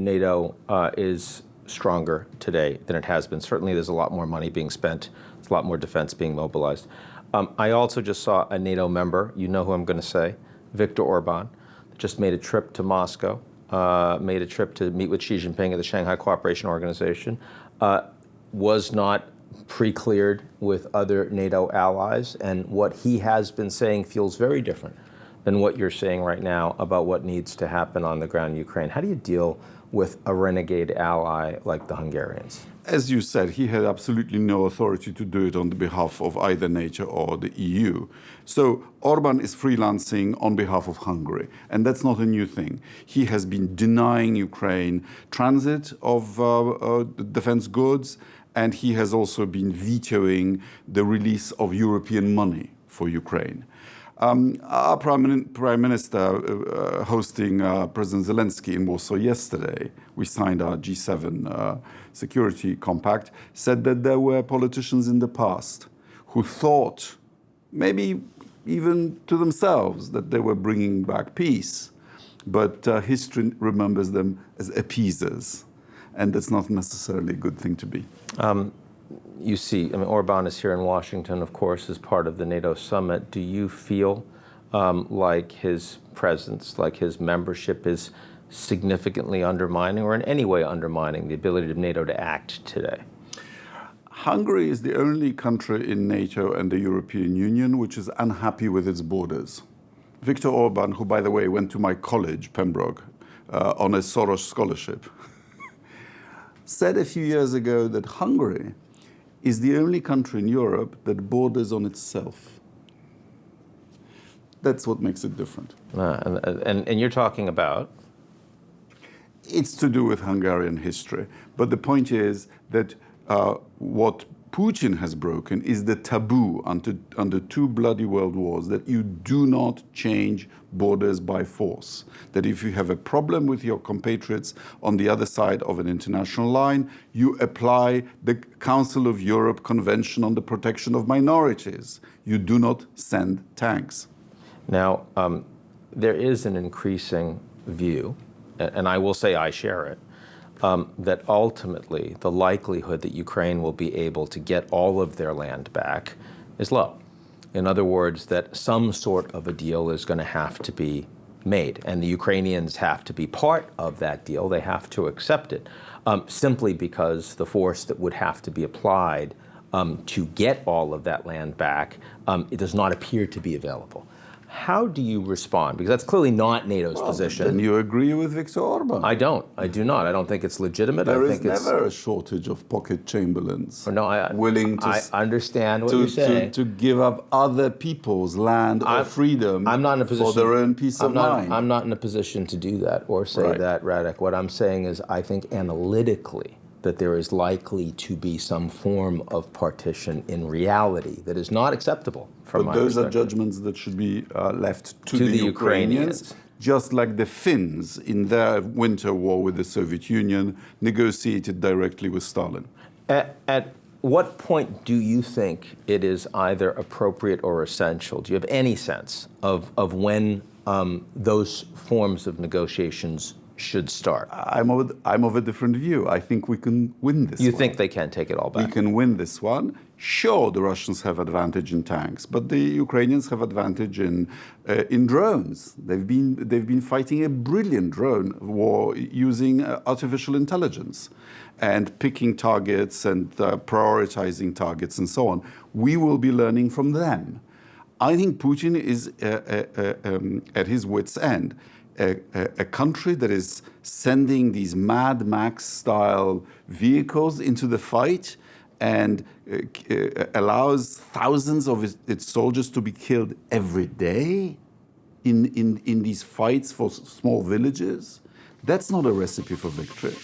NATO is stronger today than it has been. Certainly there's a lot more money being spent. There's a lot more defense being mobilized. I also just saw a NATO member, you know who I'm going to say, Viktor Orbán, just made a trip to Moscow, made a trip to meet with Xi Jinping at the Shanghai Cooperation Organization, was not pre-cleared with other NATO allies, and what he has been saying feels very different than what you're saying right now about what needs to happen on the ground in Ukraine. How do you deal with a renegade ally like the Hungarians? As you said, he had absolutely no authority to do it on the behalf of either NATO or the EU. So Orbán is freelancing on behalf of Hungary, and that's not a new thing. He has been denying Ukraine transit of defense goods, and he has also been vetoing the release of European money for Ukraine. Our Prime Minister hosting President Zelensky in Warsaw yesterday, we signed our G7 security compact, said that there were politicians in the past who thought, maybe even to themselves, that they were bringing back peace. But history remembers them as appeasers. And that's not necessarily a good thing to be. You see, I mean, Orbán is here in Washington, of course, as part of the NATO summit. Do you feel like his presence, like his membership is significantly undermining or in any way undermining the ability of NATO to act today? Hungary is the only country in NATO and the European Union which is unhappy with its borders. Viktor Orbán, who, by the way, went to my college, Pembroke, on a Soros scholarship, said a few years ago that Hungary is the only country in Europe that borders on itself. That's what makes it different. And you're talking about? It's to do with Hungarian history. But the point is that what Putin has broken is the taboo under two bloody world wars, that you do not change borders by force. That if you have a problem with your compatriots on the other side of an international line, you apply the Council of Europe Convention on the Protection of Minorities. You do not send tanks. Now, there is an increasing view, and I will say I share it, that ultimately the likelihood that Ukraine will be able to get all of their land back is low. In other words, that some sort of a deal is going to have to be made, and the Ukrainians have to be part of that deal. They have to accept it, simply because the force that would have to be applied to get all of that land back, it does not appear to be available. How do you respond? Because that's clearly not NATO's position. Then you agree with Viktor Orbán. I don't. I do not. I don't think it's legitimate. There I think is never a shortage of pocket chamberlains willing to. I understand what you're saying. To give up other people's land or freedom for their own peace of mind. I'm not in a position to do that or say that, Radek. What I'm saying is I think analytically that there is likely to be some form of partition in reality that is not acceptable from my perspective. But those are judgments that should be left to the Ukrainians, just like the Finns in their winter war with the Soviet Union negotiated directly with Stalin. At what point do you think it is either appropriate or essential? Do you have any sense of when those forms of negotiations should start? I'm of a different view. I think we can win this one. You think they can take it all back? We can win this one. Sure, the Russians have advantage in tanks, but the Ukrainians have advantage in drones. They've been fighting a brilliant drone war using artificial intelligence and picking targets and prioritizing targets and so on. We will be learning from them. I think Putin is at his wit's end. A country that is sending these Mad Max-style vehicles into the fight and allows thousands of its soldiers to be killed every day in these fights for small villages, that's not a recipe for victory.